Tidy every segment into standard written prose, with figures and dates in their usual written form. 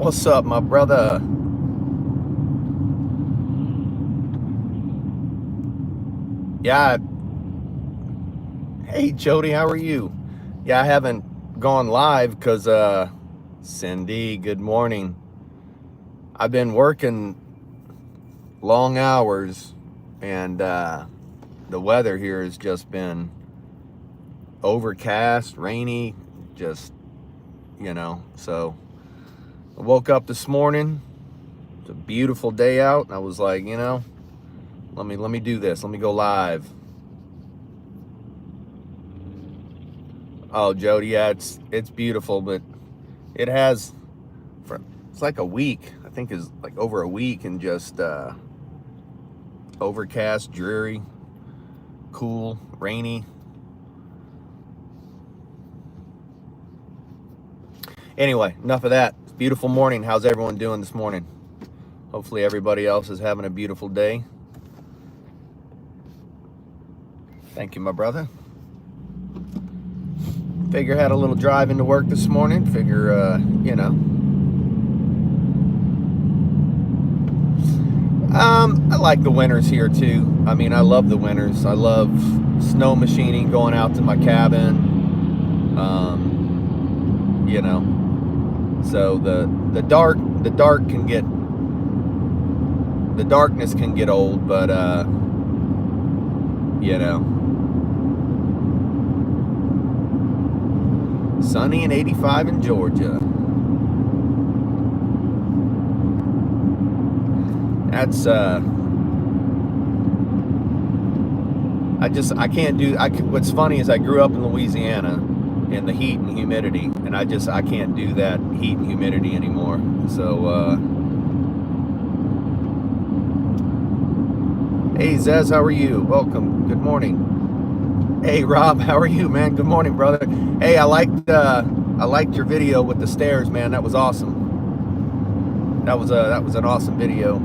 What's up, my brother? Yeah. Hey, Jody, how are you? Yeah, I haven't gone live because, Cindy, good morning. I've been working long hours, and the weather here has just been overcast, rainy, just, so I woke up this morning. It's a beautiful day out, and I was like, let me do this. Let me go live. Oh, Jody, yeah, it's beautiful, but it has, it's like a week. I think is like over a week, and just overcast, dreary, cool, rainy. Anyway, enough of that. It's a beautiful morning. How's everyone doing this morning? Hopefully everybody else is having a beautiful day. Thank you, my brother. Figure had a little drive into work this morning. Figure, I like the winters here too. I mean, I love the winters. I love snow machining, going out to my cabin. So the darkness can get old, but sunny and 85 in Georgia. That's I can't do. What's funny is I grew up in Louisiana in the heat and humidity, and I can't do that heat and humidity anymore. So hey Zez, how are you? Welcome. Good morning. Hey Rob, how are you, man? Good morning, brother. Hey, I liked your video with the stairs, man. That was awesome. That was an awesome video.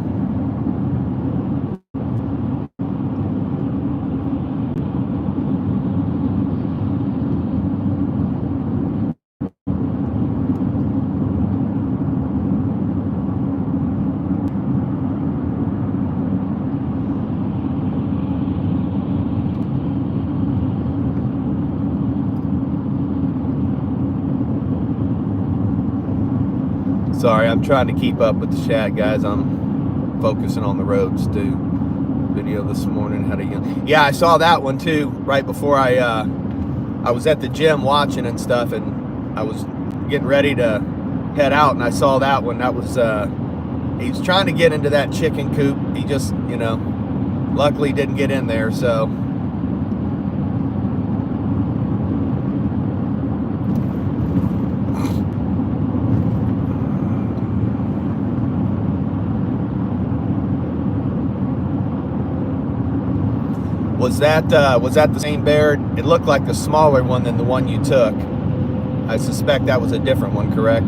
Sorry, I'm trying to keep up with the chat, guys. I'm focusing on the roads too. Video this morning, how to yeah, I saw that one too right before I was at the gym watching and stuff, and I was getting ready to head out, and I saw that one. That was he was trying to get into that chicken coop. He just, luckily didn't get in there, so Was that the same bear? It looked like the smaller one than the one you took. I suspect that was a different one, correct?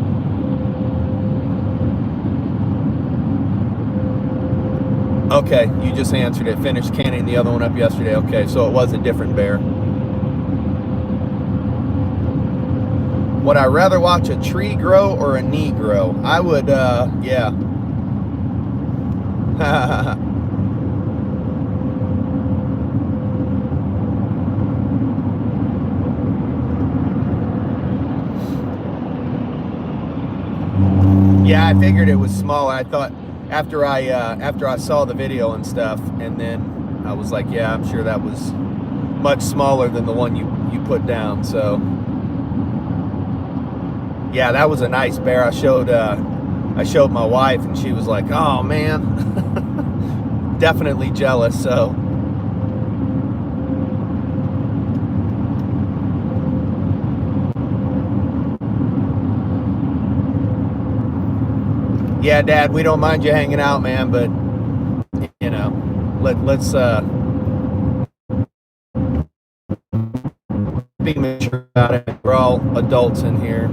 Okay, you just answered it. Finished canning the other one up yesterday. Okay, so it was a different bear. Would I rather watch a tree grow or a knee grow? I would, yeah. Yeah, I figured it was small. I thought after I saw the video and stuff, and then I was like, yeah, I'm sure that was much smaller than the one you put down. So yeah, that was a nice bear. I showed my wife, and she was like, oh man, definitely jealous. So yeah, Dad, we don't mind you hanging out, man, but let's be mature about it. We're all adults in here.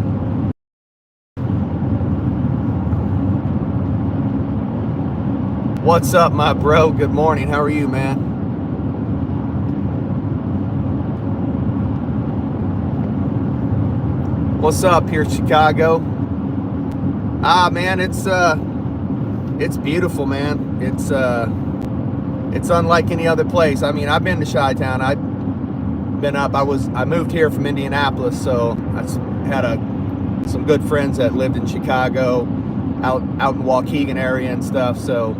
What's up, my bro? Good morning. How are you, man? What's up here, Chicago? Man, it's beautiful, man. It's unlike any other place. I mean, I've been to Chi-Town. I've been up. I moved here from Indianapolis, so I had some good friends that lived in Chicago, out in Waukegan area and stuff. So,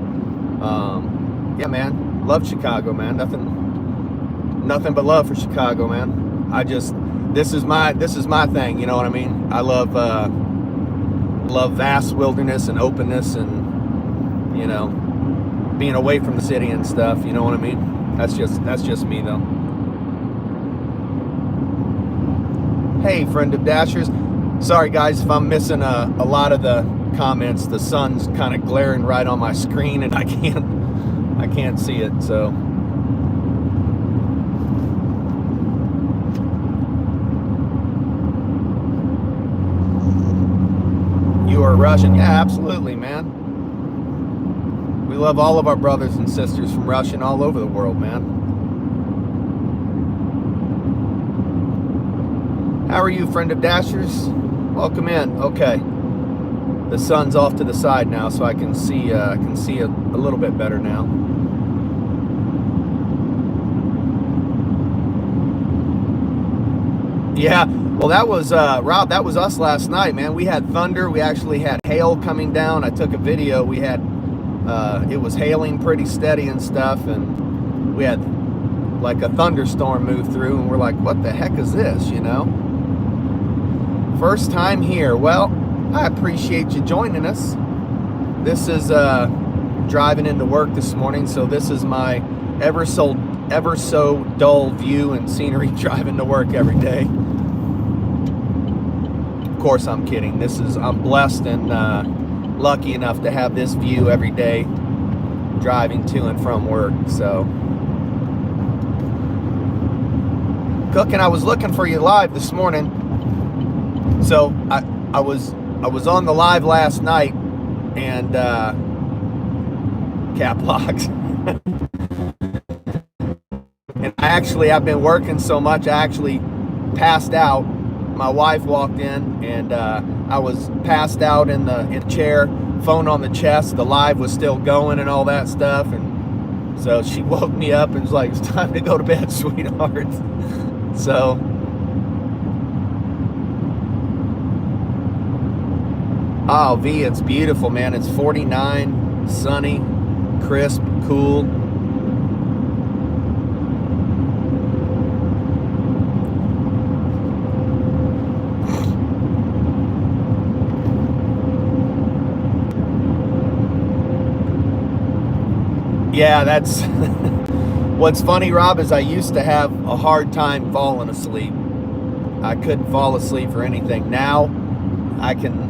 yeah, man, love Chicago, man. Nothing but love for Chicago, man. This is my thing. You know what I mean? I love vast wilderness and openness, and being away from the city and stuff. You know what I mean? That's just me, though. Hey, friend of Dashers. Sorry, guys, if I'm missing a lot of the comments. The sun's kind of glaring right on my screen, and I can't see it. So, you are Russian? Yeah, absolutely, man. We love all of our brothers and sisters from Russia and all over the world, man. How are you, friend of Dashers? Welcome in. Okay. The sun's off to the side now, so I can see a little bit better now. Yeah, well, that was Rob. That was us last night, man. We had thunder. We actually had hail coming down. I took a video. We had it was hailing pretty steady and stuff, and we had like a thunderstorm move through, and we're like, what the heck is this? First time here. Well, I appreciate you joining us. This is driving into work this morning, so this is my ever so dull view and scenery driving to work every day. Of course, I'm kidding. I'm blessed and lucky enough to have this view every day driving to and from work. So, Cooking, I was looking for you live this morning. So I was on the live last night, and cap locked. And I've been working so much, I actually passed out. My wife walked in, and I was passed out in the chair, phone on the chest. The live was still going and all that stuff, and so she woke me up and was like, "It's time to go to bed, sweetheart." So. Oh, V, it's beautiful, man. It's 49, sunny, crisp, cool. Yeah, that's what's funny, Rob, is I used to have a hard time falling asleep. I couldn't fall asleep for anything. Now I can.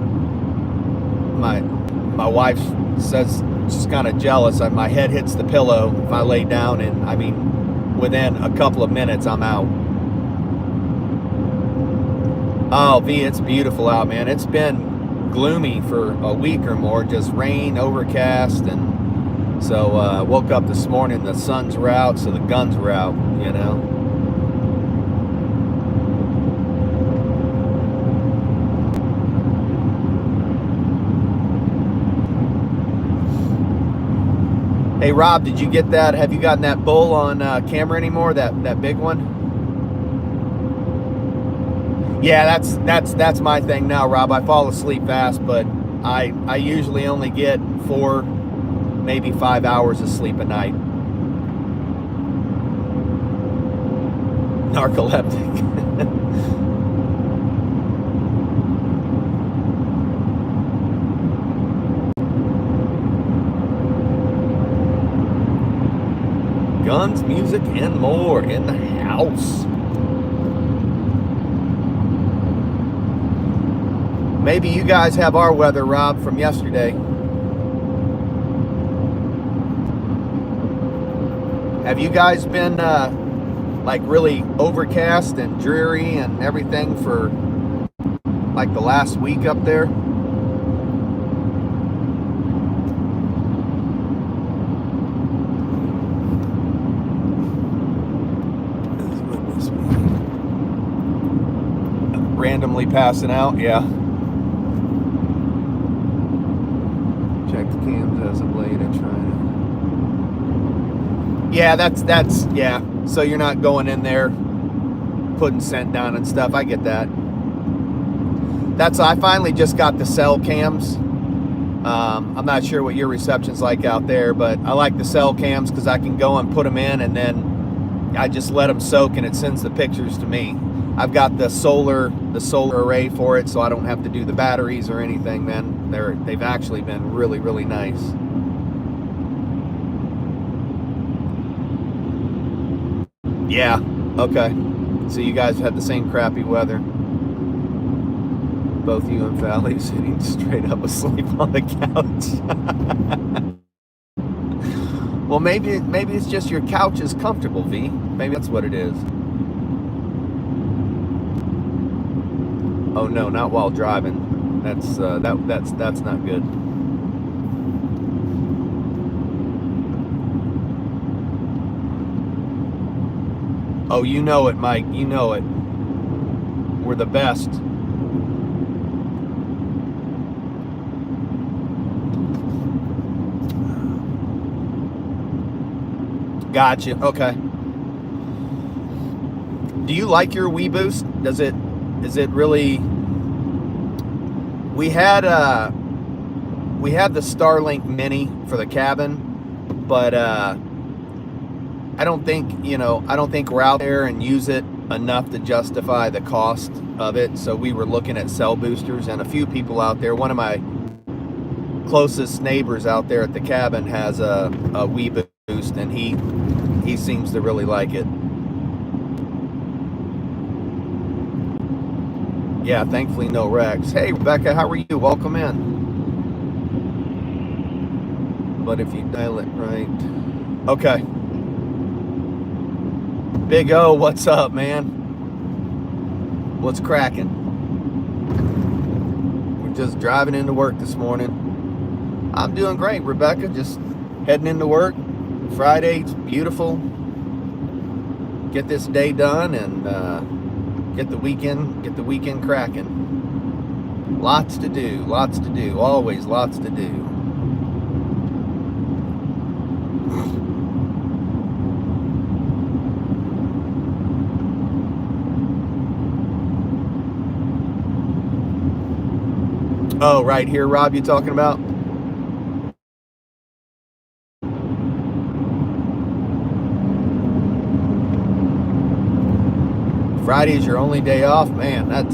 My wife says she's kind of jealous. My head hits the pillow if I lay down, and I mean, within a couple of minutes, I'm out. Oh, V, it's beautiful out, man. It's been gloomy for a week or more, just rain, overcast, and so woke up this morning, the suns were out, so the guns were out, Hey, Rob, did you get that? Have you gotten that bull on camera anymore? That big one? Yeah, that's my thing now, Rob. I fall asleep fast, but I usually only get 4, maybe 5 hours of sleep a night. Narcoleptic. Guns, music, and more in the house. Maybe you guys have our weather, Rob, from yesterday. Have you guys been like really overcast and dreary and everything for like the last week up there? Randomly passing out, yeah. Yeah, that's yeah. So you're not going in there putting scent down and stuff. I get that. I finally just got the cell cams. I'm not sure what your reception's like out there, but I like the cell cams because I can go and put them in, and then I just let them soak, and it sends the pictures to me. I've got the solar array for it, so I don't have to do the batteries or anything. Man, they've actually been really, really nice. Yeah. Okay. So you guys had the same crappy weather. Both you and Valley sitting straight up asleep on the couch. Well, maybe it's just your couch is comfortable, V. Maybe that's what it is. Oh no, not while driving. That's not good. Oh, you know it, Mike. You know it. We're the best. Gotcha. Okay. Do you like your Wii Boost? Is it really? We had the Starlink Mini for the cabin, but I don't think we're out there and use it enough to justify the cost of it. So we were looking at cell boosters, and a few people out there. One of my closest neighbors out there at the cabin has a Wii Boost, and he seems to really like it. Yeah, thankfully no wrecks. Hey Rebecca, how are you? Welcome in. But if you dial it right. Okay. Big O, what's up, man? What's cracking? We're just driving into work this morning. I'm doing great, Rebecca. Just heading into work. Friday, it's beautiful. Get this day done and get the weekend cracking. Lots to do, always lots to do. Oh, right here, Rob, you talking about? Friday is your only day off? Man, that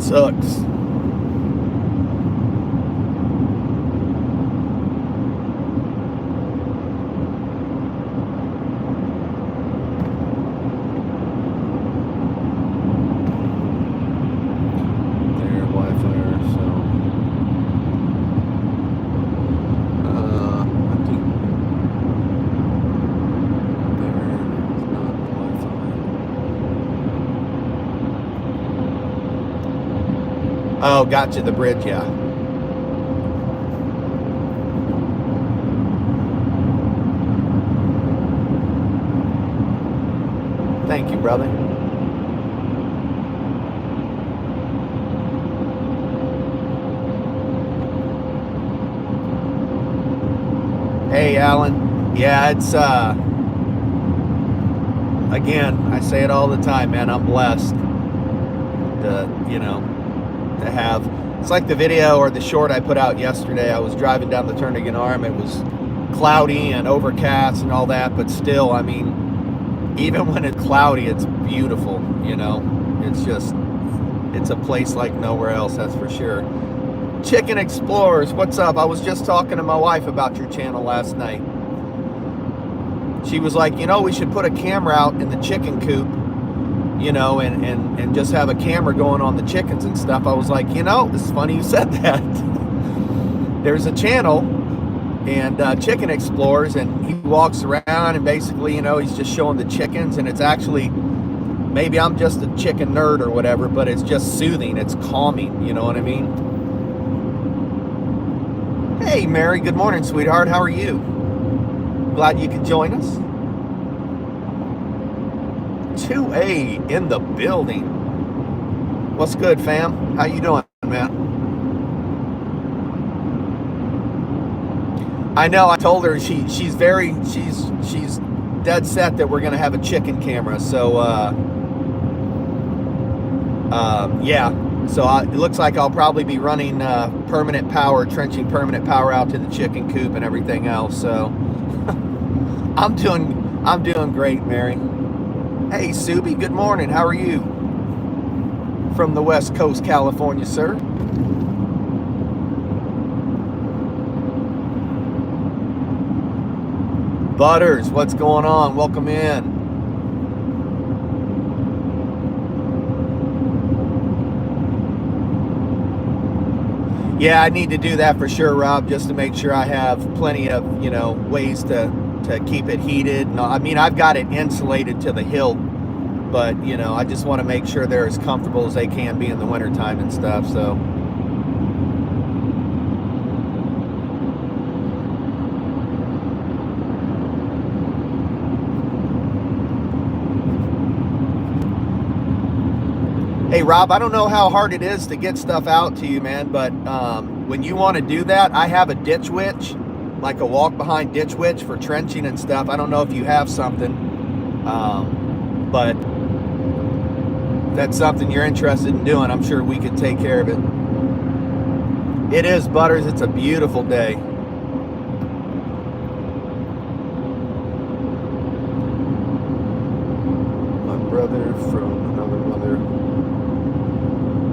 sucks. Oh, gotcha, the bridge, yeah. Thank you, brother. Hey, Alan. Yeah, it's, again, I say it all the time, man, I'm blessed to, to have, it's like the video or the short I put out yesterday. I was driving down the Turnagain Arm. It was cloudy and overcast and all that, but still, I mean, even when it's cloudy, it's beautiful, it's a place like nowhere else, that's for sure. Chicken Explorers, what's up? I was just talking to my wife about your channel last night. She was like, we should put a camera out in the chicken coop, and just have a camera going on the chickens and stuff. I was like, it's funny you said that. There's a channel, and Chicken Explorers, and he walks around and basically, he's just showing the chickens, and it's actually, maybe I'm just a chicken nerd or whatever, but it's just soothing, it's calming, you know what I mean? Hey Mary, good morning, sweetheart, how are you? Glad you could join us. 2A in the building. What's good, fam? How you doing, man? I know. I told her she's dead set that we're gonna have a chicken camera. So yeah. So it looks like I'll probably be running permanent power, trenching permanent power out to the chicken coop and everything else. So I'm doing great, Mary. Hey, Subi. Good morning. How are you? From the West Coast, California, sir. Butters, what's going on? Welcome in. Yeah, I need to do that for sure, Rob, just to make sure I have plenty of, ways to keep it heated. No, I mean, I've got it insulated to the hilt, but, I just want to make sure they're as comfortable as they can be in the wintertime and stuff, so. Hey, Rob, I don't know how hard it is to get stuff out to you, man, but when you want to do that, I have a ditch witch, like a walk-behind ditch witch for trenching and stuff. I don't know if you have something, but if that's something you're interested in doing, I'm sure we could take care of it. It is, Butters. It's a beautiful day. My brother from another mother.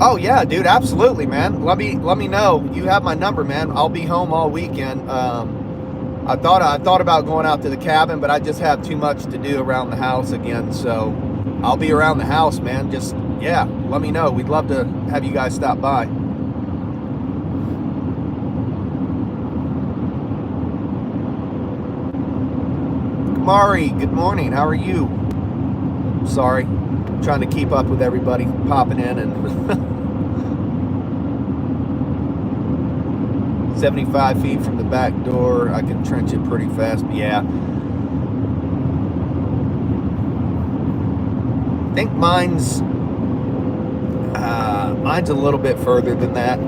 Oh yeah, dude, absolutely, man. Let me know. You have my number, man. I'll be home all weekend. I thought about going out to the cabin, but I just have too much to do around the house again. So I'll be around the house, man. Just let me know. We'd love to have you guys stop by. Mari, good morning. How are you? Sorry, I'm trying to keep up with everybody popping in and 75 feet from the back door. I can trench it pretty fast, but yeah. I think mine's a little bit further than that.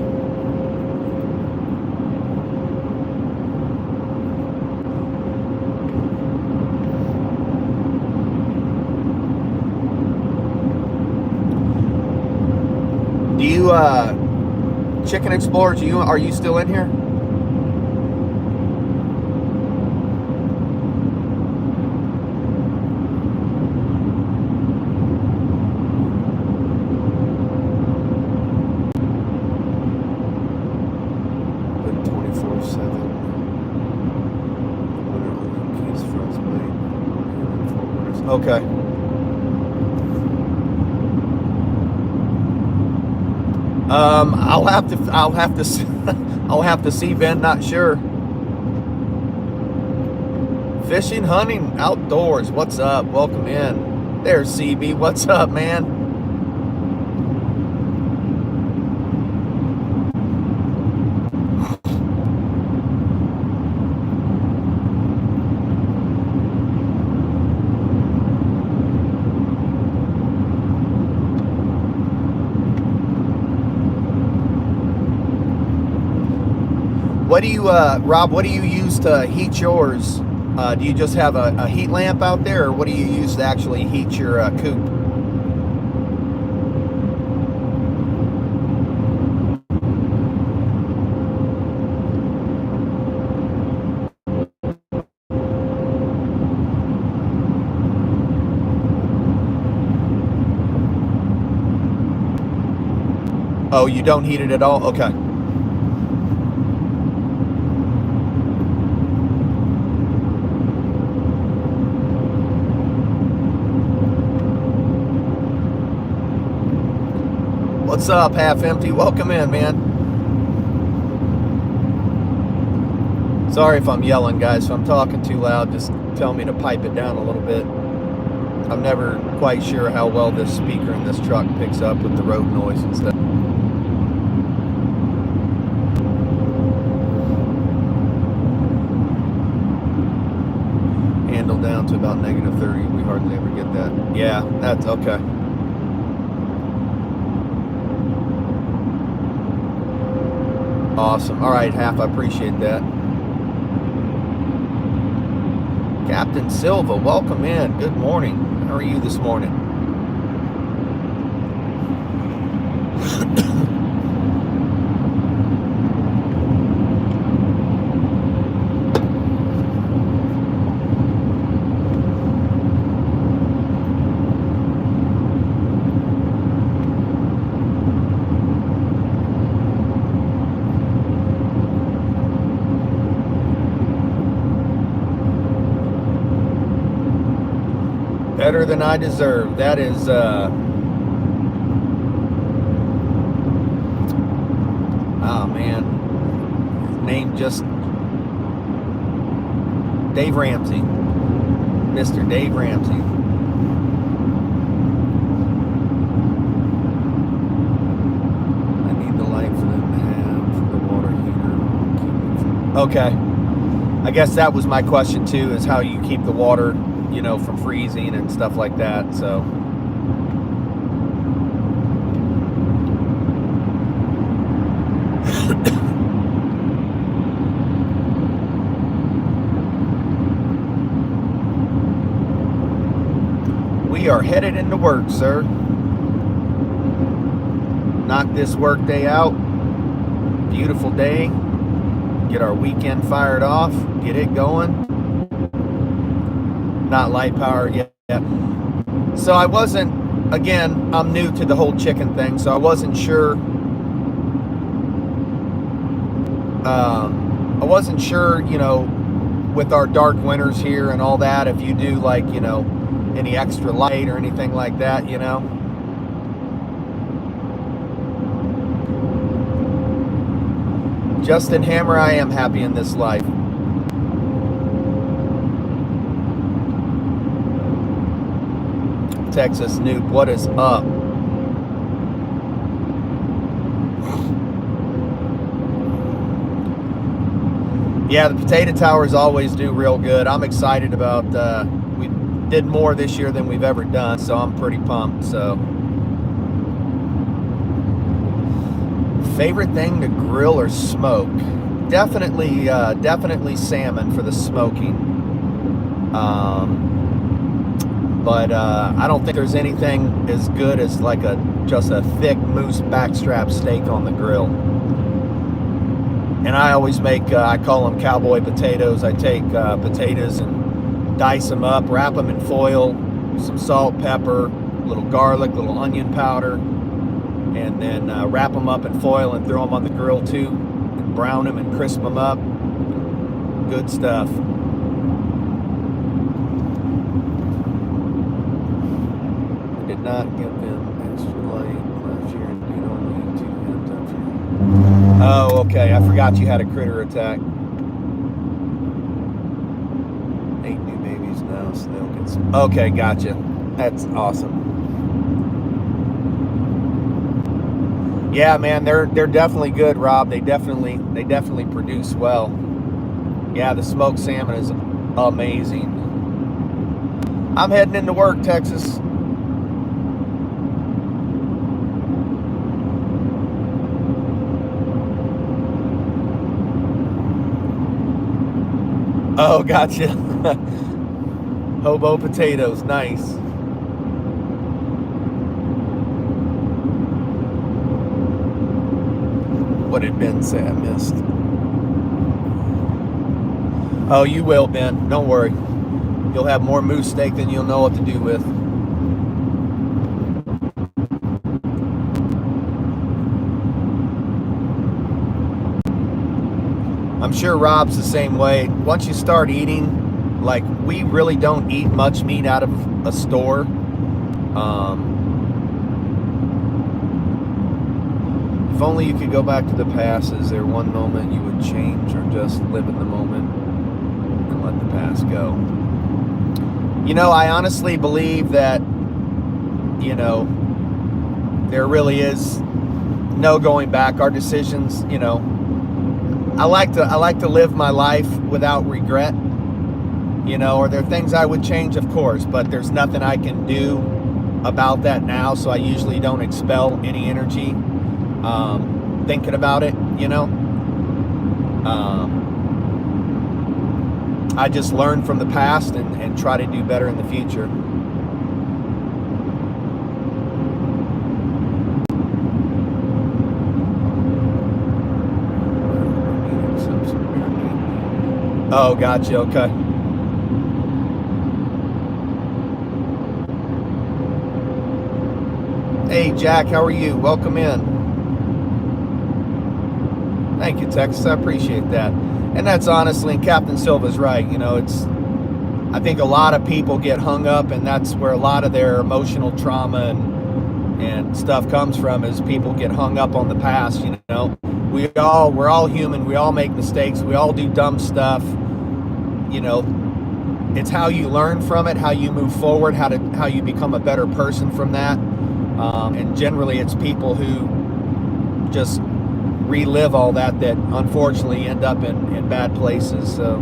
Do you Chicken Explorers, are you still in here? Okay. I'll have to see, Ben. Not sure. Fishing, hunting, outdoors. What's up? Welcome in. There's CB. What's up, man? What do you, Rob, what do you use to heat yours? Do you just have a heat lamp out there, or what do you use to actually heat your coop? Oh, you don't heat it at all? Okay. What's up, Half Empty? Welcome in, man. Sorry if I'm yelling, guys. If I'm talking too loud, just tell me to pipe it down a little bit. I'm never quite sure how well this speaker in this truck picks up with the road noise and stuff. Handle down to about -30. We hardly ever get that. Yeah, that's okay. Awesome. All right, Half, I appreciate that. Captain Silva, welcome in. Good morning. How are you this morning? Better than I deserve. That is oh man, his name just Dave Ramsey, Mr. Dave Ramsey. I need the light for them to have the water heater. Okay, I guess that was my question too, is how you keep the water, you know, from freezing and stuff like that. So we are headed into work, sir. Knock this work day out. Beautiful day. Get our weekend fired off. Get it going. Not light power yet. So I wasn't, again, I'm new to the whole chicken thing, so I wasn't sure. You know, with our dark winters here and all that, if you do like, you know, any extra light or anything like that, you know. Justin Hammer, I am happy in this life. Texas Noob, what is up? Yeah, the potato towers always do real good. I'm excited about, we did more this year than we've ever done, so I'm pretty pumped. So, favorite thing to grill or smoke? Definitely, definitely salmon for the smoking. But I don't think there's anything as good as like just a thick moose backstrap steak on the grill. And I always make, I call them cowboy potatoes. I take potatoes and dice them up, wrap them in foil, some salt, pepper, a little garlic, a little onion powder, and then wrap them up in foil and throw them on the grill too, and brown them and crisp them up. Good stuff. I did not give them extra light last year and did only 2 hands up here. Oh, okay. I forgot you had a critter attack. 8 new babies now, so they'll get some. Okay, gotcha. That's awesome. Yeah, man, they're definitely good, Rob. They definitely produce well. Yeah, the smoked salmon is amazing. I'm heading into work, Texas. Oh, gotcha. Hobo potatoes, nice. What did Ben say I missed? Oh, you will, Ben. Don't worry. You'll have more moose steak than you'll know what to do with. I'm sure Rob's the same way. Once you start eating, like, we really don't eat much meat out of a store. If only you could go back to the past, is there one moment you would change or just live in the moment and let the past go? You know, I honestly believe that, you know, there really is no going back. Our decisions, you know, I like to live my life without regret, you know. Are there things I would change? Of course, but there's nothing I can do about that now, so I usually don't expel any energy thinking about it, you know. I just learn from the past and try to do better in the future. Oh, gotcha. Okay. Hey, Jack, how are you? Welcome in. Thank you, Texas. I appreciate that. And that's honestly, and Captain Silva's right. You know, I think a lot of people get hung up, and that's where a lot of their emotional trauma and stuff comes from, is people get hung up on the past. You know, we're all human. We all make mistakes. We all do dumb stuff. You know, it's how you learn from it, how you move forward, how you become a better person from that. And generally, it's people who just relive all that unfortunately end up in bad places. So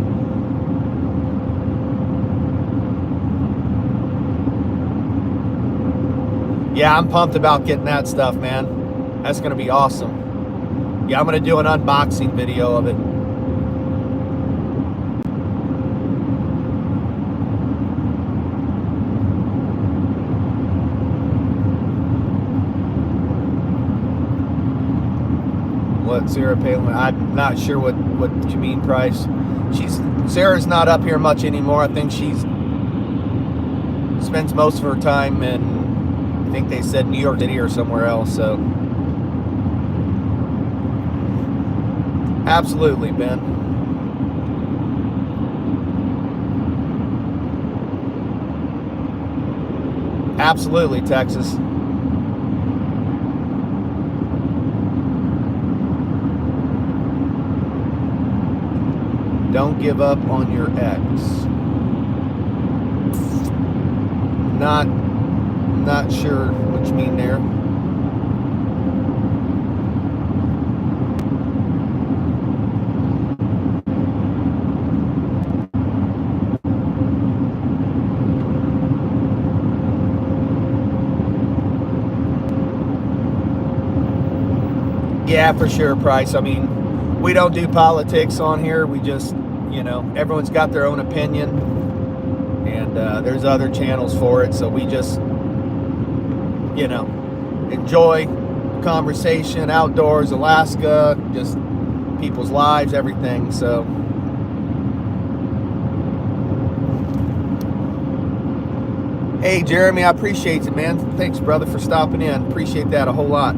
yeah, I'm pumped about getting that stuff, man. That's gonna be awesome. Yeah, I'm gonna do an unboxing video of it. What Sarah Palin? I'm not sure what you mean, Price. Sarah's not up here much anymore. I think she spends most of her time in, I think they said, New York City or somewhere else. So absolutely, Ben. Absolutely, Texas. Don't give up on your ex. Not sure what you mean there. Yeah, for sure, Price. I mean, we don't do politics on here. We just, you know, everyone's got their own opinion, and there's other channels for it. So we just, you know, enjoy conversation, outdoors, Alaska, just people's lives, everything. So hey, Jeremy, I appreciate it, man. Thanks, brother, for stopping in. Appreciate that a whole lot.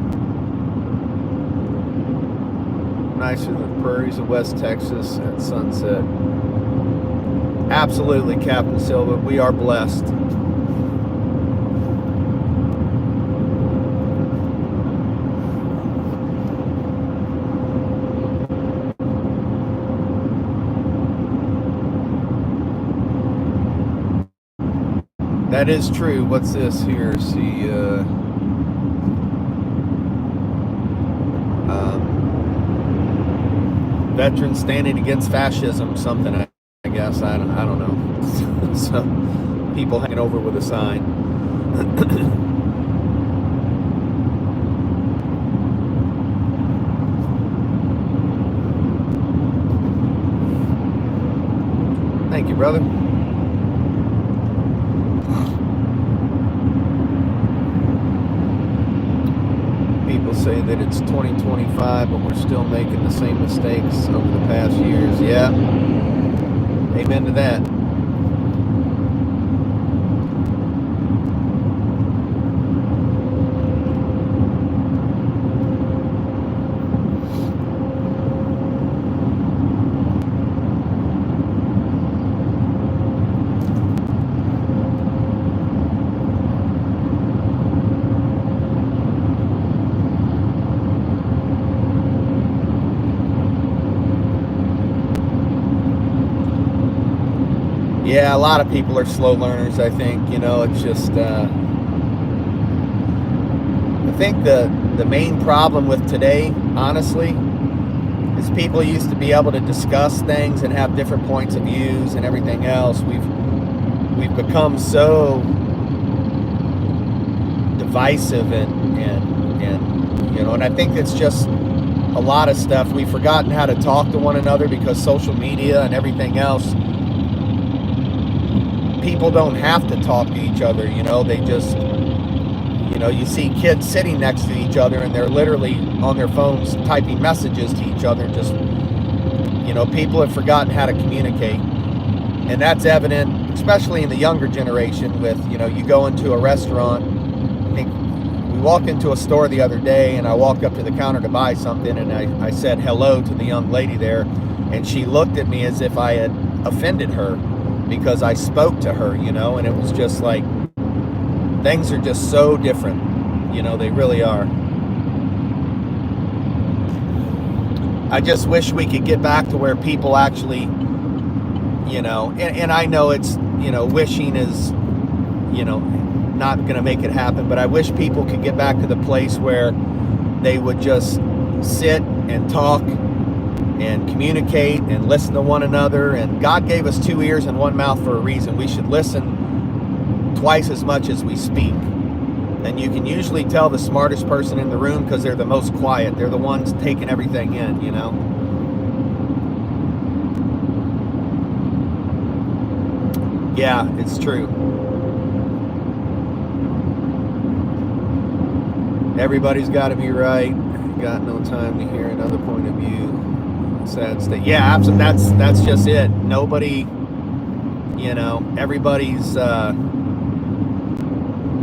Nicer than the prairies of West Texas at sunset. Absolutely, Captain Silva. We are blessed. That is true. What's this here? See, veterans standing against fascism, something, I guess. I don't know. So people hanging over with a sign. Thank you, brother. People say that it's 2025, but we're still making the same mistakes over the past years. Yeah. Amen to that. Yeah, a lot of people are slow learners, I think. You know, it's just, I think the main problem with today, honestly, is people used to be able to discuss things and have different points of views and everything else. We've become so divisive and you know, and I think it's just a lot of stuff. We've forgotten how to talk to one another because social media and everything else people don't have to talk to each other, you know, they just, you know, you see kids sitting next to each other and they're literally on their phones typing messages to each other. Just, you know, people have forgotten how to communicate. And that's evident, especially in the younger generation with, you know, you go into a restaurant. I think we walked into a store the other day and I walked up to the counter to buy something and I said hello to the young lady there. And she looked at me as if I had offended her because I spoke to her, you know, and it was just like, things are just so different, you know, they really are. I just wish we could get back to where people actually, you know, and I know it's, you know, wishing is, you know, not going to make it happen, but I wish people could get back to the place where they would just sit and talk and communicate and listen to one another. And God gave us 2 ears and 1 mouth for a reason. We should listen twice as much as we speak. And you can usually tell the smartest person in the room because they're the most quiet. They're the ones taking everything in, you know. Yeah, it's true. Everybody's got to be right. Got no time to hear another point of view. Sad state. Yeah, absolutely. That's just it. Nobody, you know, everybody's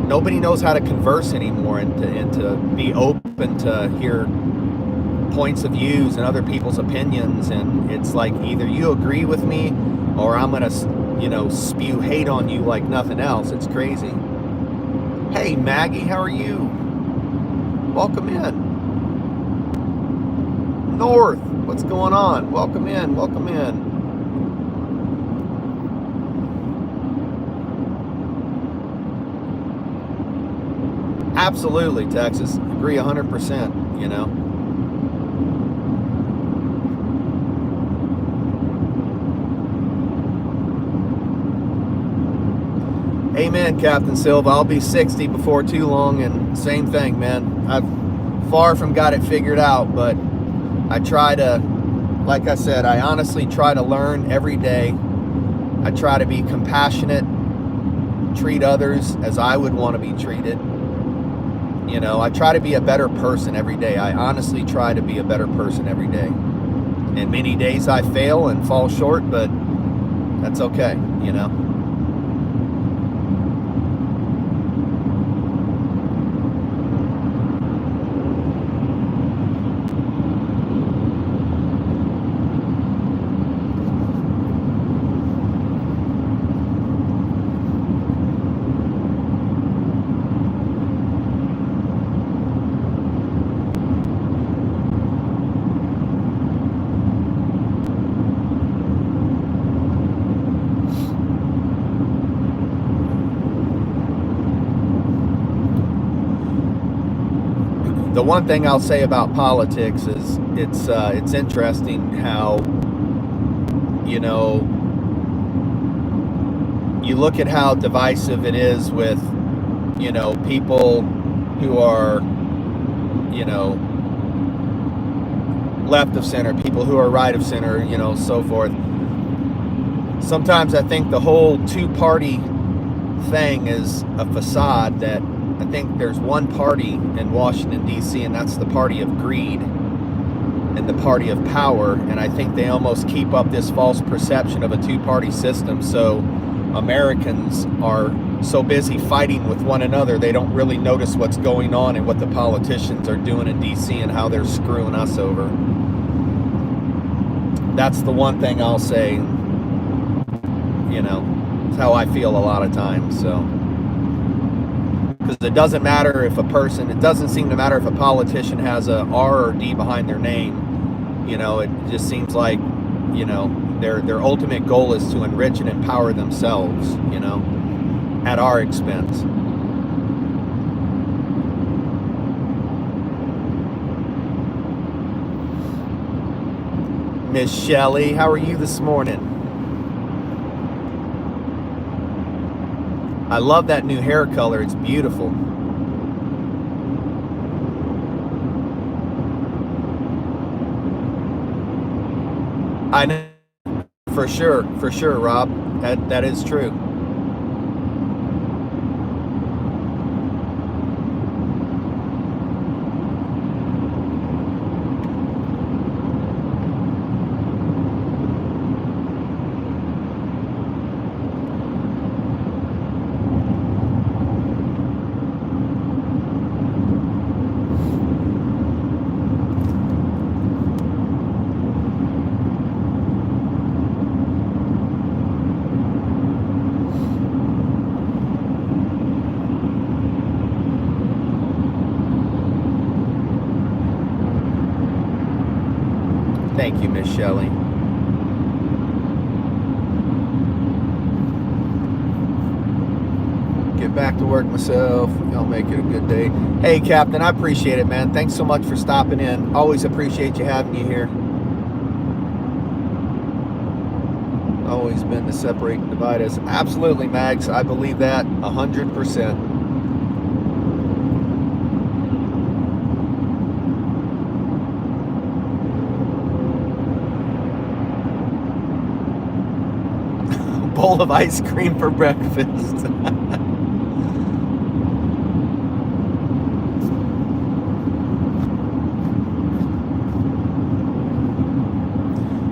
nobody knows how to converse anymore and to be open to hear points of views and other people's opinions. And it's like either you agree with me or I'm gonna, you know, spew hate on you like nothing else. It's crazy. Hey Maggie, how are you? Welcome in. North, what's going on? Welcome in, welcome in. Absolutely, Texas. Agree 100%, you know. Amen, Captain Silva. I'll be 60 before too long, and same thing, man. I've far from got it figured out, but I try to, like I said, I honestly try to learn every day. I try to be compassionate, treat others as I would want to be treated. You know, I try to be a better person every day. I honestly try to be a better person every day. And many days I fail and fall short, but that's okay, you know. The one thing I'll say about politics is it's interesting how, you know, you look at how divisive it is with, you know, people who are, you know, left of center, people who are right of center, you know, so forth. Sometimes I think the whole two-party thing is a facade. That I think there's one party in Washington, D.C., and that's the party of greed and the party of power. And I think they almost keep up this false perception of a two-party system. So Americans are so busy fighting with one another, they don't really notice what's going on and what the politicians are doing in D.C. and how they're screwing us over. That's the one thing I'll say, you know, it's how I feel a lot of times, so. Because it doesn't matter if a person, it doesn't seem to matter if a politician has a R or D behind their name. You know, it just seems like, you know, their ultimate goal is to enrich and empower themselves, you know, at our expense. Miss Shelley, how are you this morning? I love that new hair color. It's beautiful. I know, for sure, Rob. That is true. Thank you, Miss Shelley. Get back to work myself. I'll make it a good day. Hey, Captain, I appreciate it, man. Thanks so much for stopping in. Always appreciate you having you here. Always been to separate and divide us. Absolutely, Mags. I believe that 100%. Bowl of ice cream for breakfast.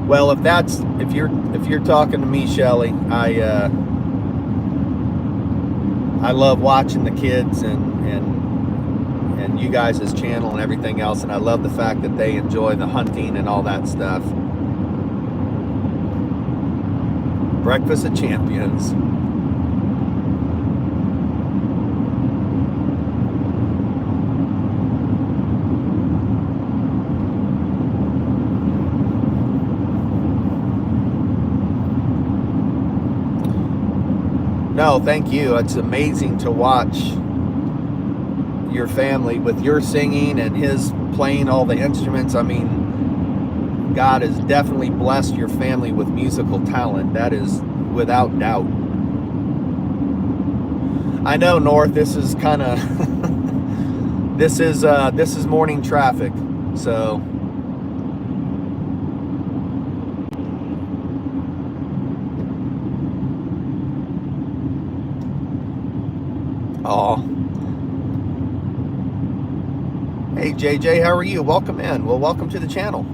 Well, if you're talking to me, Shelly, I love watching the kids and you guys' channel and everything else, and I love the fact that they enjoy the hunting and all that stuff. Breakfast of Champions. No, thank you. It's amazing to watch your family with your singing and his playing all the instruments. I mean, God has definitely blessed your family with musical talent. That is without doubt. I know, North, this is kind of this is morning traffic. So oh. Hey JJ, how are you? Welcome in. Well, welcome to the channel.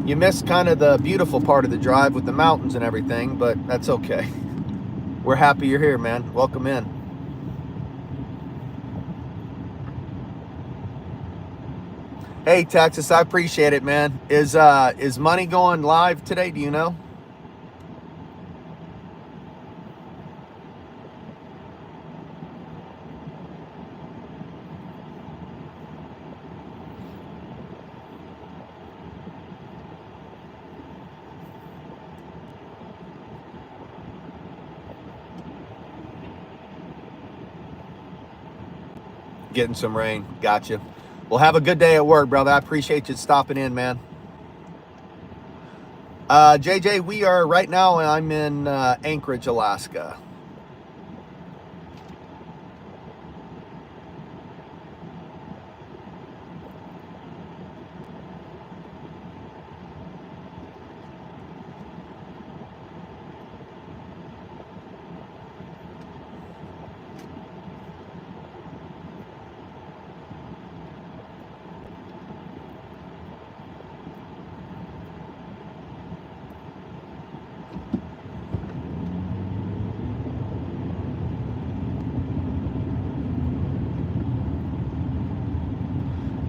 You missed kind of the beautiful part of the drive with the mountains and everything, but that's okay. We're happy you're here, man. Welcome in. Hey Texas, I appreciate it, man. Is Money going live today? Do you know? Getting some rain. Gotcha. Well, have a good day at work, brother. I appreciate you stopping in, man. JJ, we are right now, I'm in Anchorage, Alaska.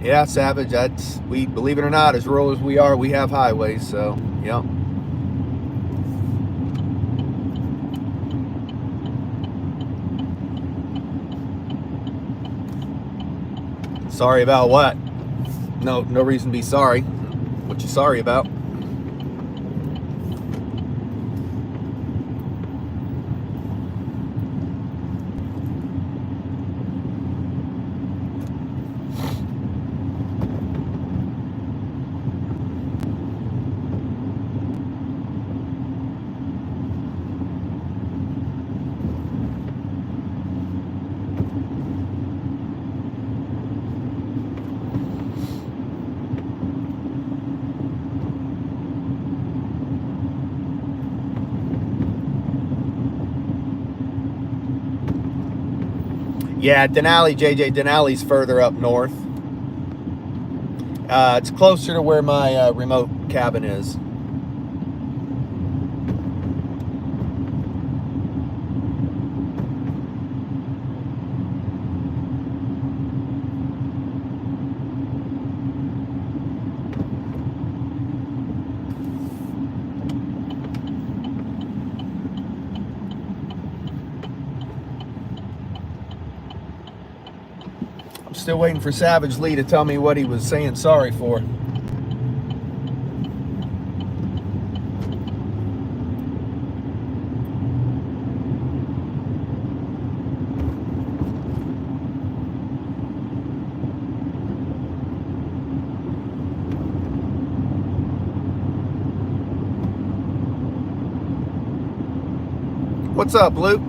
Yeah, Savage, we believe it or not, as rural as we are, we have highways, so yeah. Sorry about what? No reason to be sorry. What you sorry about? Yeah, Denali, JJ, Denali's further up north. It's closer to where my remote cabin is. Still waiting for Savage Lee to tell me what he was saying sorry for. What's up, Luke?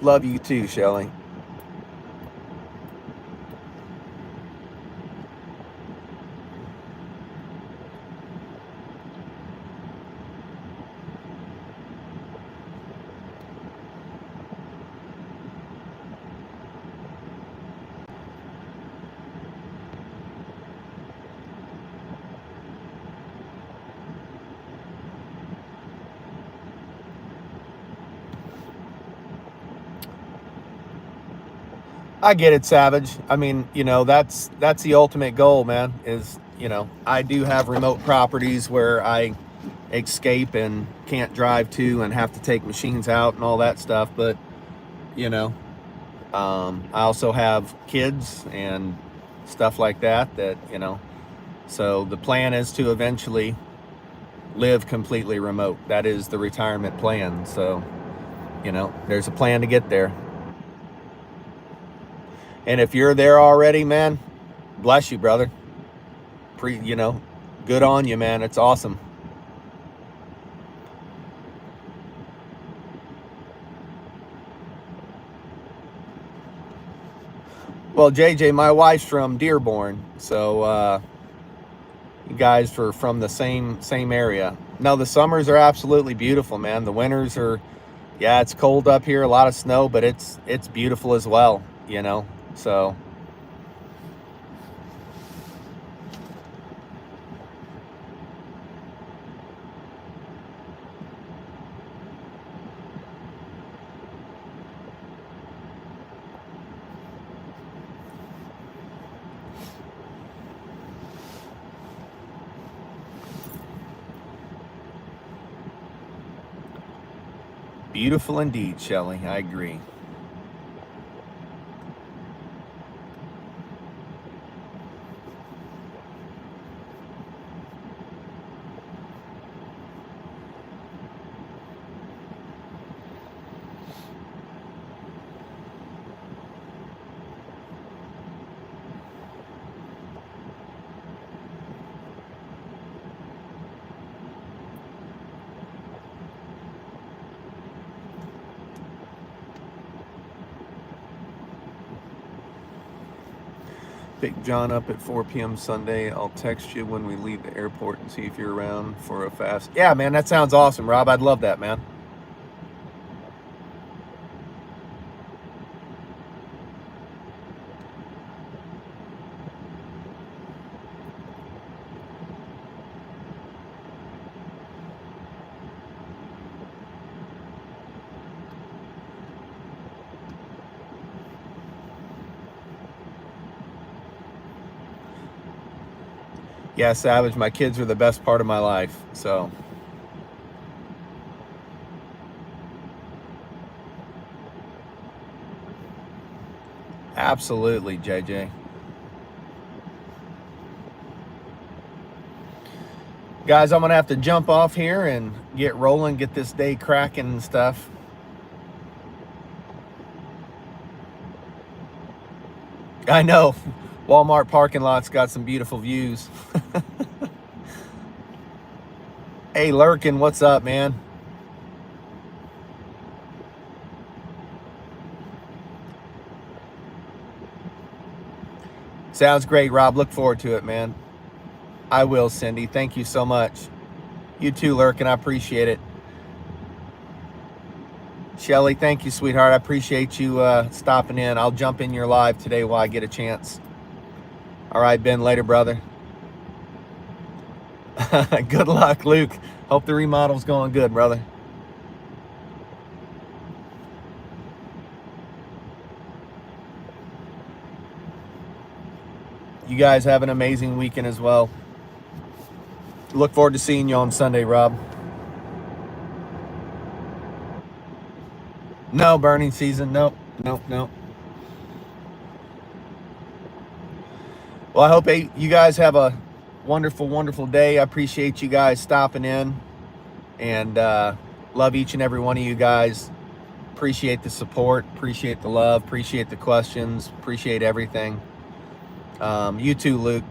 Love you too, Shelly. I get it, Savage. I mean, you know, that's the ultimate goal, man, is, you know, I do have remote properties where I escape and can't drive to and have to take machines out and all that stuff. But, you know, I also have kids and stuff like that, you know, so the plan is to eventually live completely remote. That is the retirement plan. So, you know, there's a plan to get there. And if you're there already, man, bless you, brother. You know, good on you, man. It's awesome. Well, JJ, my wife's from Dearborn, so you guys are from the same area. No, the summers are absolutely beautiful, man. The winters are, yeah, it's cold up here, a lot of snow, but it's beautiful as well, you know. So beautiful indeed, Shelley. I agree. Pick John up at 4 p.m. Sunday. I'll text you when we leave the airport and see if you're around for a fast. Yeah, man, that sounds awesome, Rob. I'd love that, man. Yeah, Savage, my kids are the best part of my life, so. Absolutely, JJ. Guys, I'm going to have to jump off here and get rolling, get this day cracking and stuff. I know. Walmart parking lot's got some beautiful views. Hey, Lurkin, what's up, man? Sounds great, Rob. Look forward to it, man. I will, Cindy. Thank you so much. You too, Lurkin. I appreciate it. Shelly, thank you, sweetheart. I appreciate you stopping in. I'll jump in your live today while I get a chance. All right, Ben, later, brother. Good luck, Luke. Hope the remodel's going good, brother. You guys have an amazing weekend as well. Look forward to seeing you on Sunday, Rob. No burning season. Nope. Nope. Nope. Well, I hope you guys have a wonderful, wonderful day. I appreciate you guys stopping in, and love each and every one of you guys. Appreciate the support, appreciate the love, appreciate the questions, appreciate everything. You too, Luke.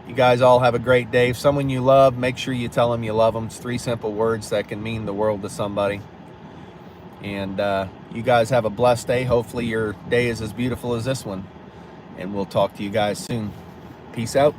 You guys all have a great day. If someone you love, make sure you tell them you love them. It's 3 simple words that can mean the world to somebody. And you guys have a blessed day. Hopefully your day is as beautiful as this one. And we'll talk to you guys soon. Peace out.